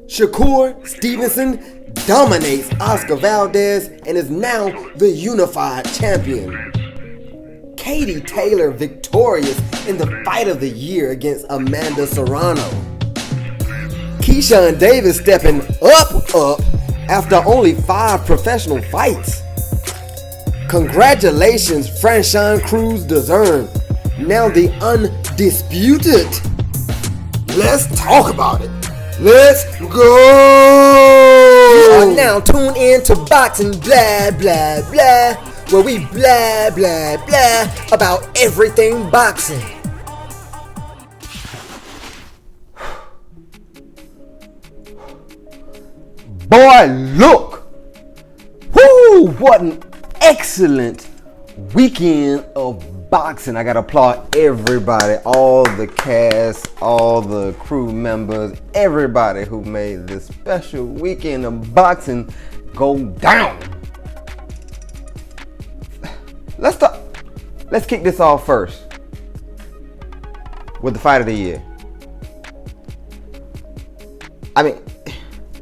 Shakur Stevenson dominates Oscar Valdez and is now the unified champion. Katie Taylor victorious in the fight of the year against Amanda Serrano. Keyshawn Davis stepping up after only 5 professional fights. Congratulations, Franchon Crews Dezurn, now the undisputed. Let's talk about it. Let's go! You are now tuned in to Boxing Blah Blah Blah, where we blah blah blah about everything boxing. Boy, look! Whoo! What an excellent weekend of boxing. I gotta applaud everybody, all the cast, all the crew members, everybody who made this special weekend of boxing go down. Let's kick this off first with the fight of the year. I mean,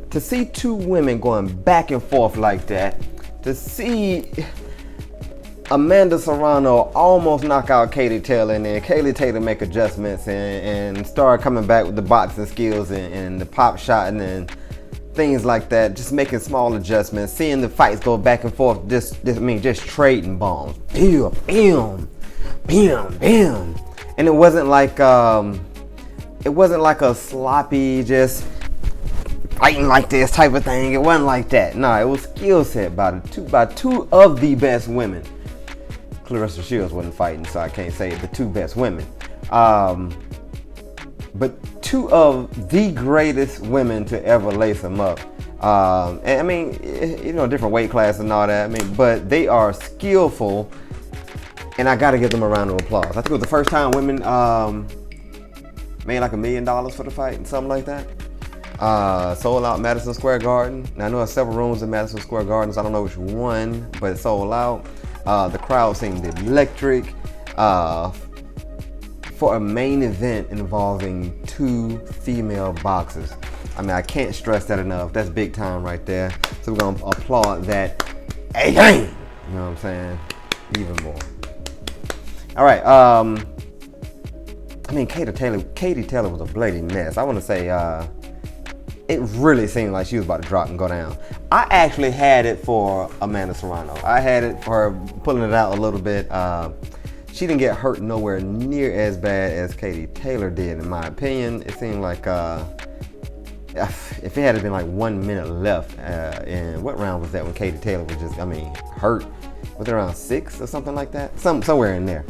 to see 2 women going back and forth like that, to see Amanda Serrano almost knock out Katie Taylor, and then Katie Taylor make adjustments and start coming back with the boxing skills and the pop shot and things like that, just making small adjustments, seeing the fights go back and forth, just trading bombs, bam, bam, bam, bam, and it wasn't like a sloppy just fighting like this type of thing. It wasn't like that. No, it was skill set by two of the best women. Clarissa Shields wasn't fighting, so I can't say the 2 best women. But 2 of the greatest women to ever lace them up. And I mean, different weight class and all that. I mean, but they are skillful, and I got to give them a round of applause. I think it was the first time women made like $1 million for the fight and something like that. Sold out Madison Square Garden. Now I know there's several rooms in Madison Square Garden, so I don't know which one, but it sold out. The crowd seemed electric for a main event involving 2 female boxers. I mean, I can't stress that enough. That's big time right there. So we're gonna applaud that again. You know what I'm saying? Even more. All right. I mean, Katie Taylor was a bloody mess. I want to say it really seemed like she was about to drop and go down. I actually had it for Amanda Serrano. I had it for her pulling it out a little bit. She didn't get hurt nowhere near as bad as Katie Taylor did, in my opinion. It seemed like if it had been like 1 minute left, and what round was that when Katie Taylor was just, hurt? Was it around 6 or something like that? Somewhere in there.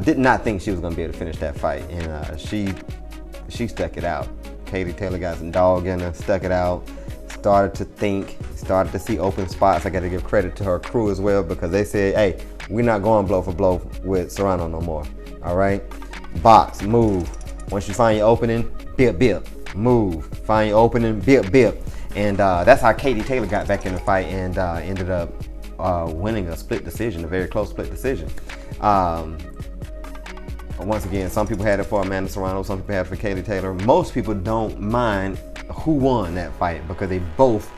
Did not think she was gonna be able to finish that fight, and she stuck it out. Katie Taylor got some dog in her, stuck it out, started to think, started to see open spots. I got to give credit to her crew as well, because they said, hey, we're not going blow for blow with Serrano no more. All right? Box, move. Once you find your opening, bip, bip. Move. Find your opening, bip, bip. And that's how Katie Taylor got back in the fight and ended up winning a split decision, a very close split decision. Once again, some people had it for Amanda Serrano, some people had it for Katie Taylor. Most people don't mind who won that fight because they both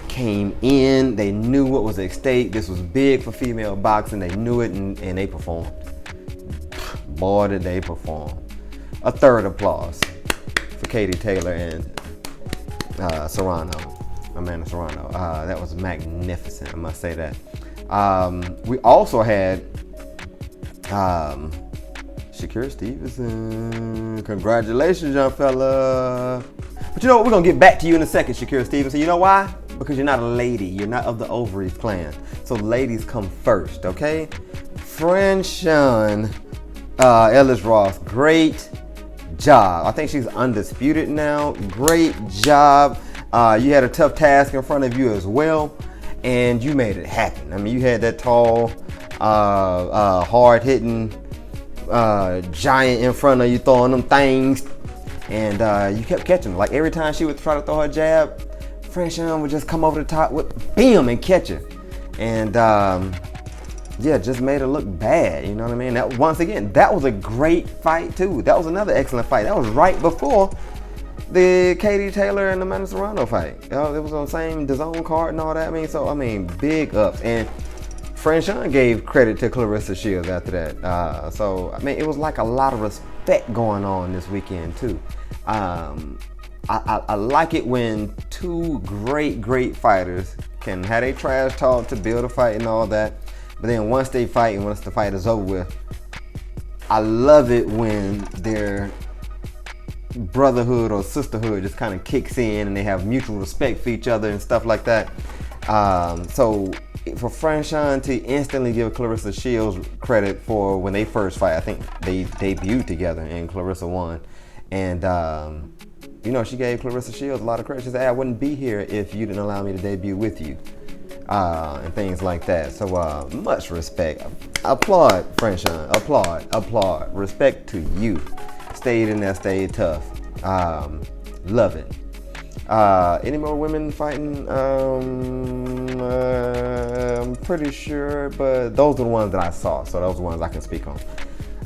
came in, they knew what was at stake. This was big for female boxing, they knew it, and they performed. Boy, did they perform. A third applause for Katie Taylor and Amanda Serrano. That was magnificent, I must say that. We also had Shakur Stevenson. Congratulations, young fella. But you know what? We're going to get back to you in a second, Shakur Stevenson. You know why? Because you're not a lady. You're not of the ovaries clan. So ladies come first, okay? Franchon Ellis Ross, great job. I think she's undisputed now. Great job. You had a tough task in front of you as well, and you made it happen. I mean, you had that tall, hard-hitting giant in front of you throwing them things, and you kept catching them. Like every time she would try to throw her jab, Franchon would just come over the top with bam and catch her, and just made her look bad. You know what I mean? That, once again, that was a great fight too. That was another excellent fight. That was right before the Katie Taylor and Amanda Serrano fight. It was on the same DAZN card and all that. Big ups. And Franchon gave credit to Claressa Shields after that. It was like a lot of respect going on this weekend too. I like it when two great fighters can have a trash talk to build a fight and all that. But then once they fight and once the fight is over with, I love it when their brotherhood or sisterhood just kind of kicks in and they have mutual respect for each other and stuff like that. So for Franchon to instantly give Claressa Shields credit for when they first fight, I think they debuted together and Claressa won. And she gave Claressa Shields a lot of credit. She said, hey, I wouldn't be here if you didn't allow me to debut with you. And things like that. So much respect. Applaud, Franchon. Applaud. Respect to you. Stayed in there, stayed tough. Love it. Any more women fighting? I'm pretty sure, but those are the ones that I saw. So those are the ones I can speak on.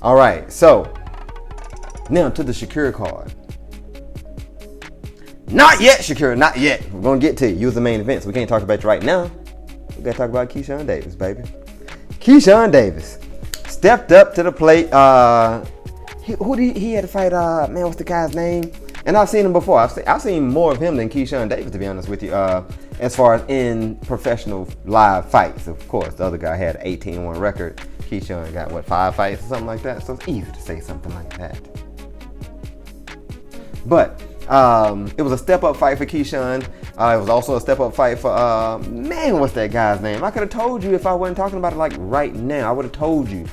All right, so now to the Shakur card. Not yet, Shakur, not yet. We're going to get to you. You was the main event, so we can't talk about you right now. We got to talk about Keyshawn Davis, baby. Keyshawn Davis stepped up to the plate. He had to fight, what's the guy's name? And I've seen him before. I've seen more of him than Keyshawn Davis, to be honest with you, as far as in professional live fights. Of course, the other guy had an 18-1 record. Keyshawn got, 5 fights or something like that? So it's easy to say something like that. But it was a step-up fight for Keyshawn. It was also a step-up fight for, what's that guy's name? I could have told you if I wasn't talking about it like right now. I would have told you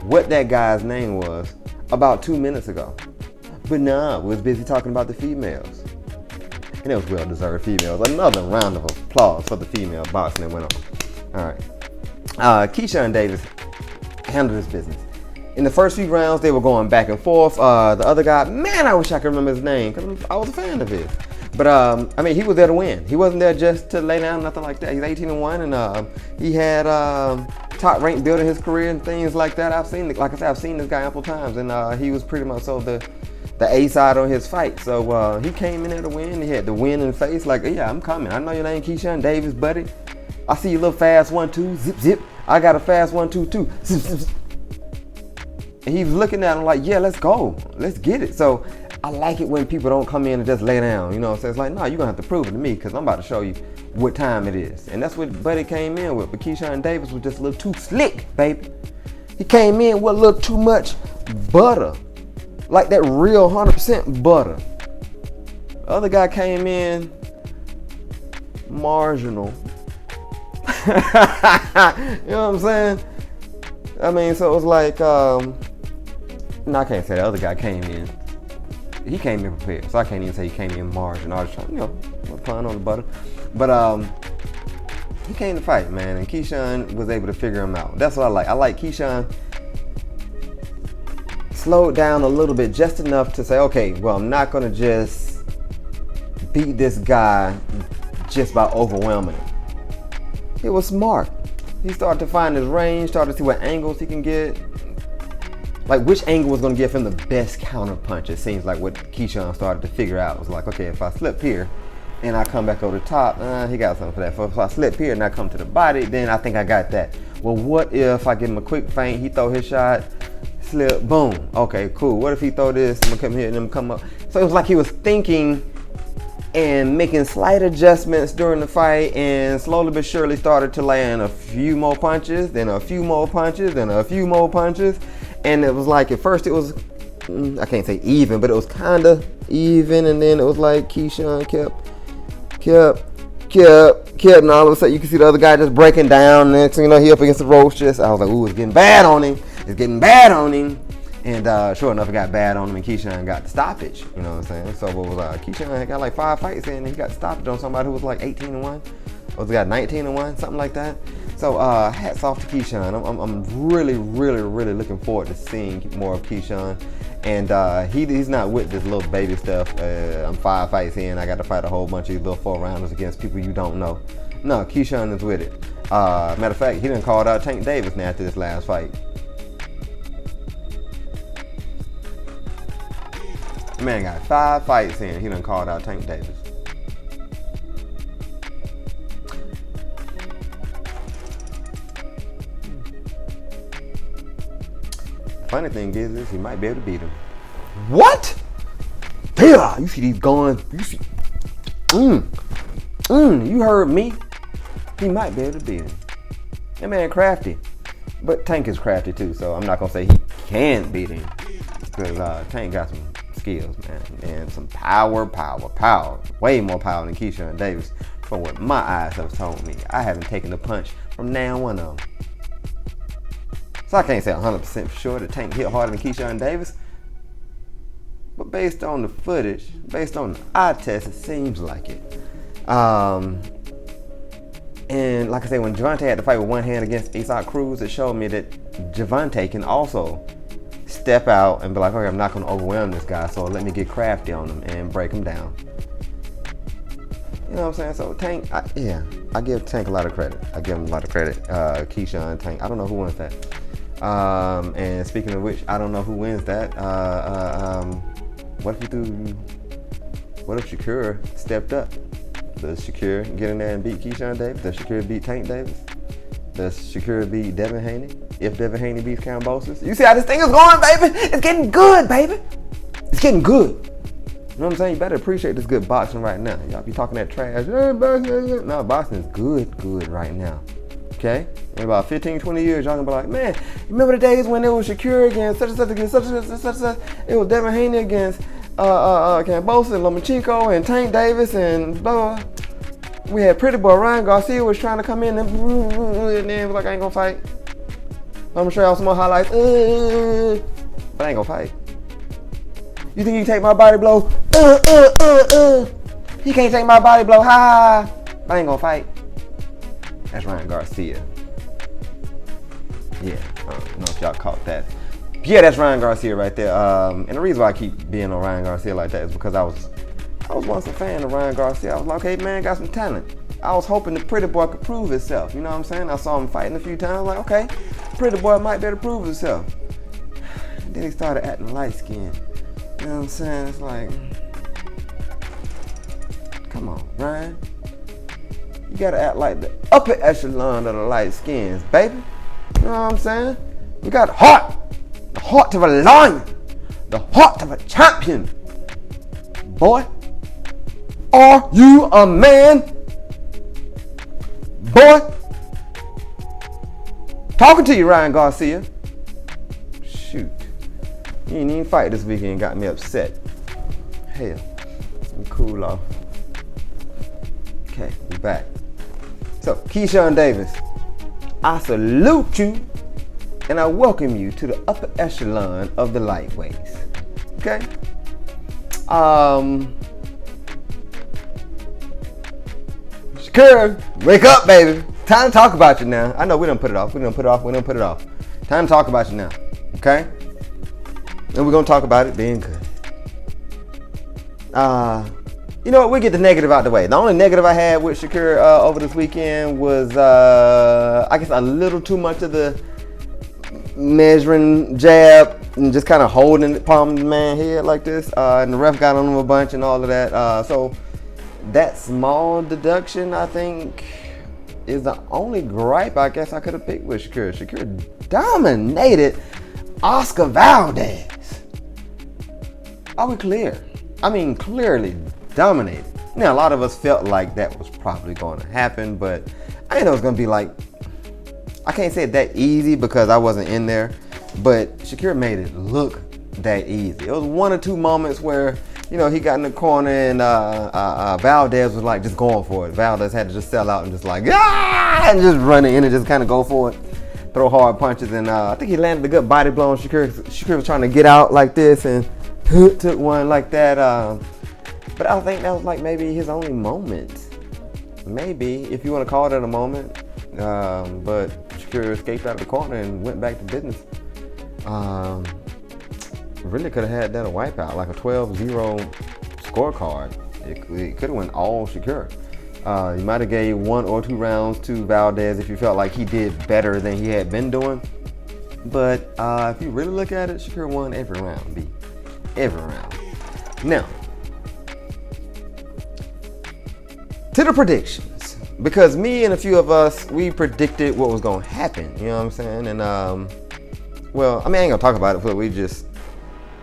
what that guy's name was about 2 minutes ago. But nah, we was busy talking about the females. And it was well-deserved females. Another round of applause for the female boxing that went on. All right. Keyshawn Davis handled his business. In the first few rounds, they were going back and forth. The other guy, I wish I could remember his name because I was a fan of his. But, he was there to win. He wasn't there just to lay down, nothing like that. He's 18-1, and he had top rank building his career and things like that. I've seen this guy ample times, and he was pretty much so the A side on his fight. So he came in there to win. He had the win in the face, like, yeah, I'm coming. I know your name, Keyshawn Davis, buddy. I see your little fast 1-2, zip, zip. I got a fast 1-2 too, zip, zip, zip. And he was looking at him like, yeah, let's go. Let's get it. So I like it when people don't come in and just lay down. You know what I'm saying? It's like, no, you're going to have to prove it to me because I'm about to show you what time it is. And that's what Buddy came in with. But Keyshawn Davis was just a little too slick, baby. He came in with a little too much butter. Like that real 100% butter. The other guy came in marginal. You know what I'm saying? So it was like, no, I can't say the other guy came in. He came in prepared, so I can't even say he came in marginal. I was trying, applying on the butter. But he came to fight, man, and Keyshawn was able to figure him out. That's what I like. I like Keyshawn slowed down a little bit, just enough to say, okay, well, I'm not going to just beat this guy just by overwhelming him. He was smart. He started to find his range, started to see what angles he can get. Like which angle was going to give him the best counter punch. It seems like what Keyshawn started to figure out was like, okay, if I slip here and I come back over the top, he got something for that. If I slip here and I come to the body, then I think I got that. Well, what if I give him a quick feint, he throw his shot, slip, boom. Okay, cool. What if he throw this, I'm gonna come here and then come up. So it was like he was thinking and making slight adjustments during the fight, and slowly but surely started to land a few more punches, then a few more punches, then a few more punches. And it was like, at first it was, I can't say even, but it was kind of even. And then it was like Keyshawn kept, and all of a sudden you can see the other guy just breaking down. Next thing you know, he up against the ropes. Just, I was like, ooh, it's getting bad on him. It's getting bad on him. And sure enough, it got bad on him, and Keyshawn got the stoppage. You know what I'm saying? So what was Keyshawn got like 5 fights in, and he got stoppage on somebody who was like 18-1. Or he got 19-1, something like that. So hats off to Keyshawn. I'm really looking forward to seeing more of Keyshawn. And he's not with this little baby stuff. I'm 5 fights in. I got to fight a whole bunch of these little 4-rounders against people you don't know. No, Keyshawn is with it. Matter of fact, he done called out Tank Davis now after this last fight. The man got 5 fights in. He done called out Tank Davis. Funny thing is he might be able to beat him. What? Yeah, you see these guns. You see. You heard me. He might be able to beat him. That man crafty. But Tank is crafty too, so I'm not gonna say he can beat him. Because Tank got some skills, man. And some power. Way more power than Keyshawn Davis, from what my eyes have told me. I haven't taken a punch from now one of them. So I can't say 100% for sure that Tank hit harder than Keyshawn Davis. But based on the footage, based on the eye test, it seems like it. And like I said, when Gervonta had to fight with one hand against Oscar Crews, it showed me that Gervonta can also step out and be like, okay, I'm not going to overwhelm this guy, so let me get crafty on him and break him down. You know what I'm saying? So Tank, I give Tank a lot of credit. I give him a lot of credit. Keyshawn, Tank. I don't know who wins that. And speaking of which, I don't know who wins that. What if Shakur stepped up? Does Shakur get in there and beat Keyshawn Davis? Does Shakur beat Tank Davis? Does Shakur beat Devin Haney? If Devin Haney beats Kambosos? You see how this thing is going, baby? It's getting good, baby. It's getting good. You know what I'm saying? You better appreciate this good boxing right now. Y'all be talking that trash. No, boxing is good right now. Okay? In about 15, 20 years, y'all gonna be like, man, remember the days when it was Shakur against such and such against such and such? It was Devin Haney against Kambosos and Lomachenko and Tank Davis and blah, blah. We had Pretty Boy Ryan Garcia was trying to come in and then was like, I ain't gonna fight. I'm gonna show y'all some more highlights. But I ain't gonna fight. You think you can take my body blow? He can't take my body blow. Ha! But I ain't gonna fight. That's Ryan Garcia. Yeah, I don't know if y'all caught that. Yeah, that's Ryan Garcia right there. And the reason why I keep being on Ryan Garcia like that is because I was once a fan of Ryan Garcia. I was like, hey man, got some talent. I was hoping the Pretty Boy could prove himself. You know what I'm saying? I saw him fighting a few times. I was like, okay, Pretty Boy might be able to prove himself. And then he started acting light skinned. You know what I'm saying? It's like, come on, Ryan. You gotta act like the upper echelon of the light skins, baby. You know what I'm saying? We got heart. The heart of a lion. The heart of a champion. Boy, are you a man? Boy, talking to you, Ryan Garcia. Shoot, you didn't even fight this weekend, got me upset. Hell, let me cool off. Okay, we back. So, Keyshawn Davis, I salute you and I welcome you to the upper echelon of the lightweights. Okay? Shakur, wake up, baby. Time to talk about you now. I know we done put it off. Time to talk about you now. Okay? And we're gonna talk about it being good. You know what? We'll get the negative out the way. The only negative I had with Shakur over this weekend was, I guess, a little too much of the measuring jab and just kind of holding the palm of the man's head like this. And the ref got on him a bunch and all of that. So that small deduction, I think, is the only gripe I guess I could have picked with Shakur. Shakur dominated Oscar Valdez. Are we clear? I mean, clearly dominated. Now, a lot of us felt like that was probably going to happen, but I didn't know it was going to be like, I can't say it that easy because I wasn't in there, but Shakur made it look that easy. It was one or two moments where, you know, he got in the corner and Valdez was like just going for it. Valdez had to just sell out and just like, and just run it in and just kind of go for it, throw hard punches. And I think he landed a good body blow on Shakur. Shakur was trying to get out like this and took one like that. But I think that was like maybe his only moment. Maybe, if you want to call it a moment. But Shakur escaped out of the corner and went back to business. Really could have had that a wipeout, like a 12-0 scorecard. It could have went all Shakur. You might have gave 1 or 2 rounds to Valdez if you felt like he did better than he had been doing. But if you really look at it, Shakur won every round, B. Every round. Now, to the predictions, because me and a few of us, we predicted what was gonna happen. You know what I'm saying? And well, I mean, I ain't gonna talk about it, but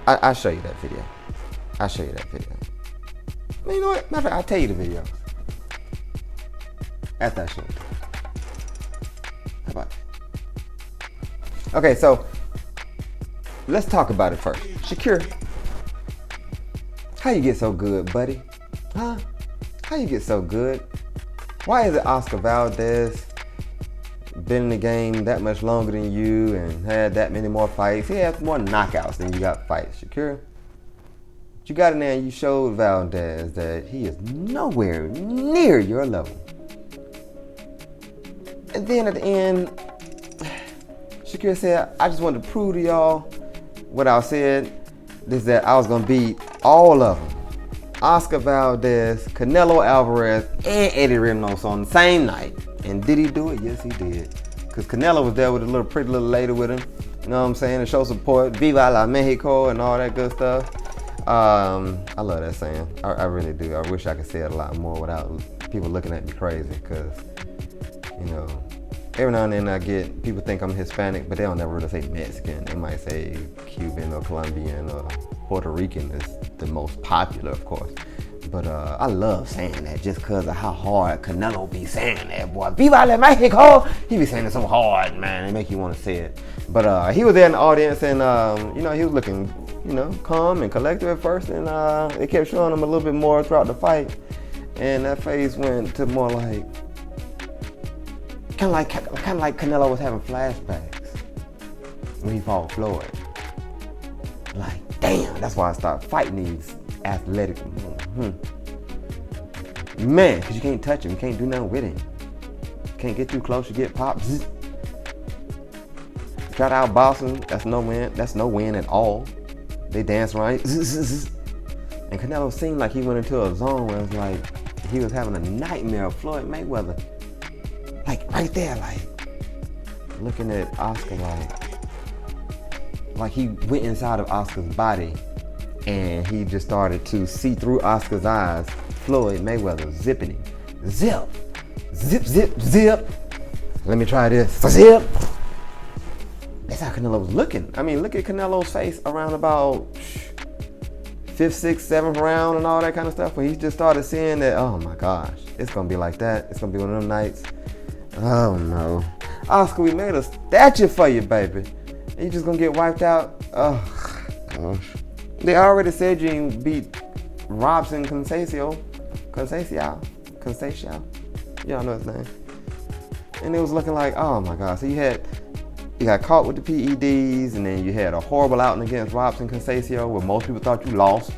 I'll show you that video. I'll show you that video. I mean, you know what? Matter of fact, I'll tell you the video after I show you. How about it? Okay, so let's talk about it first. Shakur, how you get so good, buddy? Huh? How you get so good? Why is it Oscar Valdez been in the game that much longer than you and had that many more fights? He has more knockouts than you got fights. Shakur, you got in there and you showed Valdez that he is nowhere near your level. And then at the end, Shakur said, I just wanted to prove to y'all what I said, is that I was gonna beat all of them. Oscar Valdez, Canelo Alvarez, and Eddie Ramos on the same night. And did he do it? Yes, he did. Because Canelo was there with a pretty little lady with him. You know what I'm saying? To show support. Viva la Mexico and all that good stuff. I love that saying. I really do. I wish I could say it a lot more without people looking at me crazy. Because, you know, every now and then I get people think I'm Hispanic, but they don't never really say Mexican. They might say Cuban or Colombian or Puerto Rican is the most popular, of course. But I love saying that just because of how hard Canelo be saying that, boy. Viva la Mexico! He be saying it so hard, man. It make you want to say it. But he was there in the audience and, you know, he was looking, you know, calm and collected at first. And it kept showing him a little bit more throughout the fight. And that face went to more like, kind of like Canelo was having flashbacks when he fought Floyd. Like, damn, that's why I stopped fighting these athletic man, because you can't touch him, you can't do nothing with him. You can't get too close, you get popped. Try to outbox him, that's no win at all. They dance around. And Canelo seemed like he went into a zone where it was like he was having a nightmare of Floyd Mayweather. Like right there, like looking at Oscar like he went inside of Oscar's body and he just started to see through Oscar's eyes Floyd Mayweather zipping him. Zip, zip, zip, zip. Let me try this. Zip. That's how Canelo was looking. I mean, look at Canelo's face around about 5th, 6th, 7th round and all that kind of stuff. When he just started seeing that, oh my gosh, it's gonna be like that. It's gonna be one of them nights. Oh no. Oscar, we made a statue for you, baby. And you just gonna get wiped out? Oh gosh. They already said you didn't beat Robson Conceição. Y'all know his name. And it was looking like, oh my God. So you got caught with the PEDs, and then you had a horrible outing against Robson Conceição where most people thought you lost.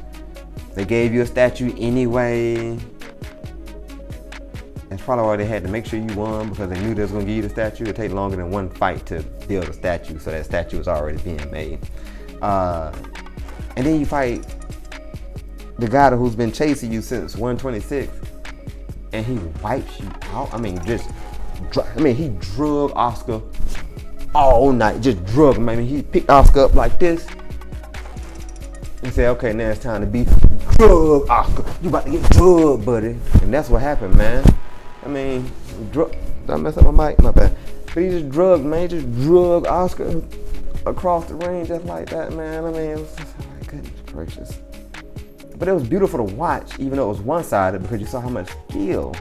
They gave you a statue anyway. That's probably why they had to make sure you won, because they knew they was gonna give you the statue. It'd take longer than one fight to build a statue, so that statue was already being made. And then you fight the guy who's been chasing you since 126, and he wipes you out. He drug Oscar all night, just drug him. I mean, he picked Oscar up like this and said, okay, now it's time to be drug Oscar. You about to get drugged, buddy. And that's what happened, man. I mean, did I mess up my mic? My bad. But he just drugged, man. He just drugged Oscar across the ring just like that, man. I mean, it was just like, goodness gracious. But it was beautiful to watch, even though it was one-sided, because you saw how much skill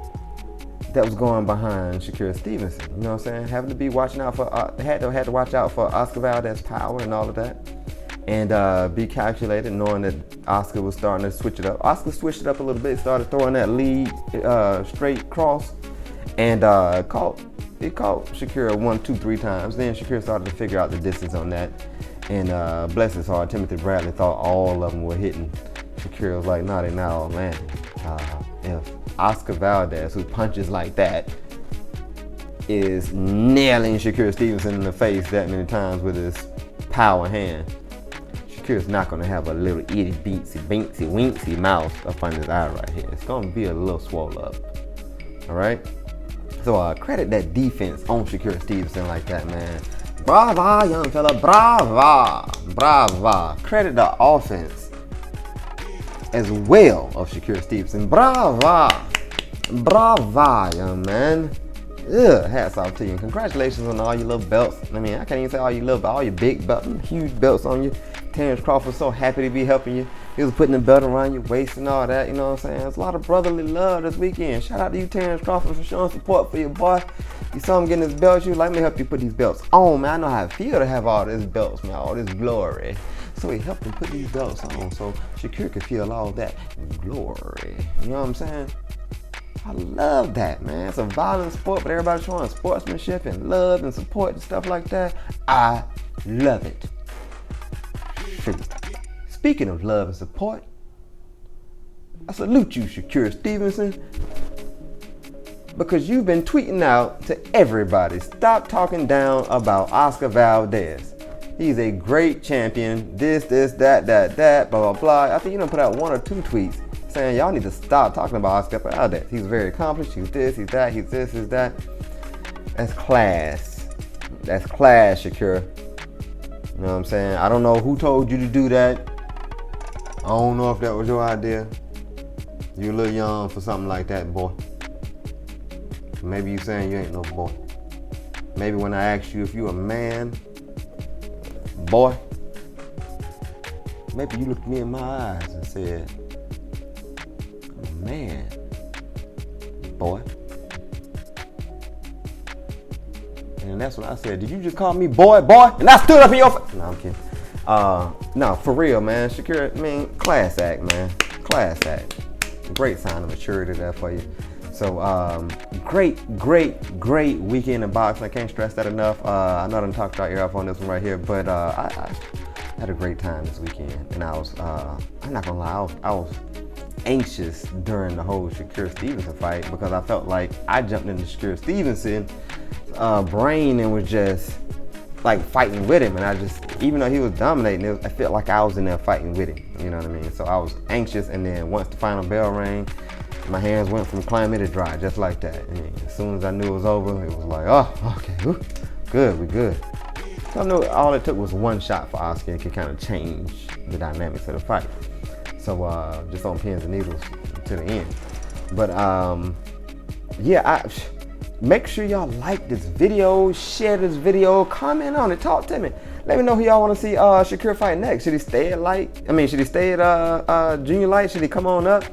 that was going behind Shakur Stevenson. You know what I'm saying? Having to be watching out for, had to watch out for Oscar Valdez power and all of that. And be calculated, knowing that Oscar was starting to switch it up. Oscar switched it up a little bit, started throwing that lead straight cross, and caught Shakur 1, 2, 3 times. Then Shakur started to figure out the distance on that. And bless his heart, Timothy Bradley thought all of them were hitting. Shakur was like, no, they're not all landing. If Oscar Valdez, who punches like that, is nailing Shakur Stevenson in the face that many times with his power hand, Shakur's not going to have a little itty beatsy binksy winksy mouth up on his eye right here. It's going to be a little swole up. All right? So credit that defense on Shakur Stevenson like that, man. Brava, young fella. Brava. Brava. Credit the offense as well of Shakur Stevenson. Brava, young man. Hats off to you. And congratulations on all your little belts. I mean, I can't even say all your little, but all your big belts, huge belts on you. Terrence Crawford so happy to be helping you. He was putting the belt around your waist and all that, you know what I'm saying? There's a lot of brotherly love this weekend. Shout out to you, Terrence Crawford, for showing support for your boy. You saw him getting his belts. You like, let me help you put these belts on, man. I know how it feels to have all these belts, man, all this glory. So he helped him put these belts on so Shakur could feel all that glory. You know what I'm saying? I love that, man. It's a violent sport, but everybody's showing sportsmanship and love and support and stuff like that. I love it. Speaking of love and support, I salute you, Shakur Stevenson, because you've been tweeting out to everybody, stop talking down about Oscar Valdez. He's a great champion, this, that, blah, blah, blah. I think you done put out 1 or 2 tweets saying y'all need to stop talking about Oscar Valdez. He's very accomplished, he's this, he's that, he's this, he's that. That's class. That's class, Shakur. You know what I'm saying? I don't know who told you to do that. I don't know if that was your idea. You're a little young for something like that, boy. Maybe you saying you ain't no boy. Maybe when I asked you if you a man, boy, maybe you looked me in my eyes and said, I'm a man, boy. And that's when I said, did you just call me boy? And I stood up in your face. No, I'm kidding. No, for real, man. Shakur, I mean, class act, man. Class act. Great sign of maturity there for you. So, great weekend in boxing. I can't stress that enough. I know I done talked about ear off on this one right here, but I had a great time this weekend. And I was, I'm not gonna lie, I was anxious during the whole Shakur Stevenson fight because I felt like I jumped into Shakur Stevenson brain and was just like fighting with him, and I just, even though he was dominating, I felt like I was in there fighting with him, you know what I mean? So I was anxious, and then once the final bell rang, my hands went from clammy to dry, just like that. And as soon as I knew it was over, it was like, oh, okay, good, we good. So I knew all it took was 1 shot for Oscar and could kind of change the dynamics of the fight. So just on pins and needles to the end. But yeah, make sure y'all like this video, share this video, comment on it, talk to me. Let me know who y'all want to see Shakur fight next. Should he stay at should he stay at junior light? Should he come on up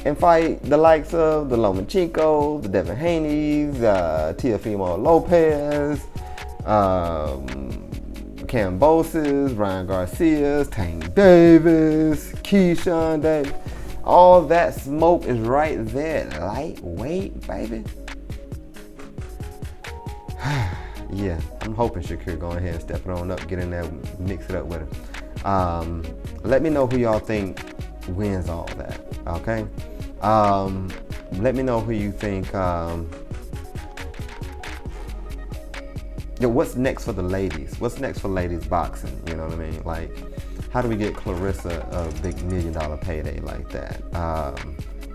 and fight the likes of the Lomachenko, the Devin Haney's, Teofimo Lopez, Cambosis, Ryan Garcia's, Tank Davis, Keyshawn Davis. All that smoke is right there. Lightweight, baby. Yeah, I'm hoping Shakur going ahead and step it on up, get in there, mix it up with him. Let me know who y'all think wins all that, okay? Let me know who you think, what's next for the ladies? What's next for ladies boxing? You know what I mean? Like, how do we get Clarissa a big $1 million payday like that?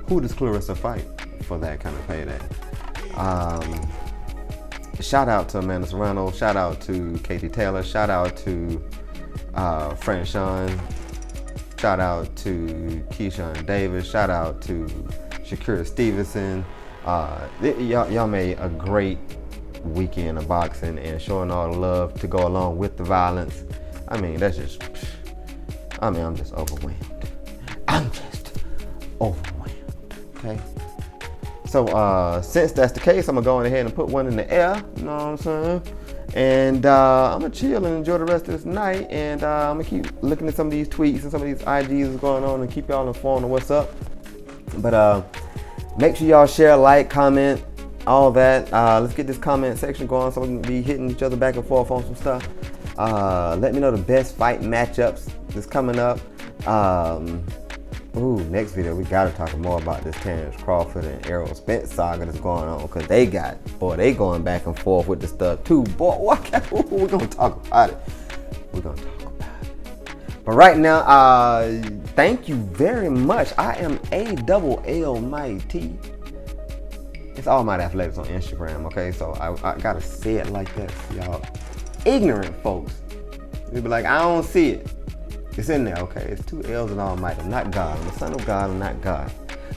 Who does Clarissa fight for that kind of payday? Shout out to Amanda Serrano, shout out to Katie Taylor, shout out to Franchon, shout out to Keyshawn Davis, shout out to Shakur Stevenson. Y'all made a great weekend of boxing and showing all the love to go along with the violence. I mean, that's just, I'm just overwhelmed. Okay? So since that's the case, I'm gonna go ahead and put one in the air, you know what I'm saying? And I'm gonna chill and enjoy the rest of this night, and I'm gonna keep looking at some of these tweets and some of these IGs that's going on and keep y'all informed of what's up. But make sure y'all share, like, comment, all that. Let's get this comment section going so we can be hitting each other back and forth on some stuff. Let me know the best fight matchups that's coming up. Next video, we gotta talk more about this Terrence Crawford and Errol Spence saga that's going on, because they going back and forth with the stuff too. Boy, we're gonna talk about it. But right now, thank you very much. I am A-double-L Mighty. It's All Might Athletics on Instagram, okay? So I gotta say it like that, y'all. Ignorant folks, they be like, I don't see it. It's in there, okay? It's 2 L's in Almighty. I'm not God. I'm the son of God. I'm not God.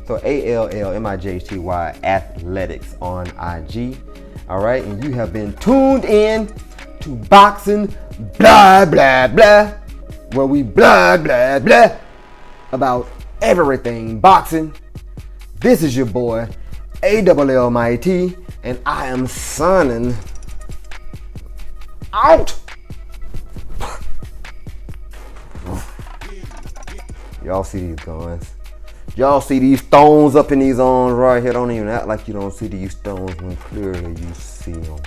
So ALLMIGHTY Athletics on IG. All right, and you have been tuned in to Boxing Blah Blah Blah, where we blah blah blah about everything boxing. This is your boy ALLMIGHT, and I am signing out. Y'all see these guns? Y'all see these stones up in these arms right here? Don't even act like you don't see these stones when clearly you see them.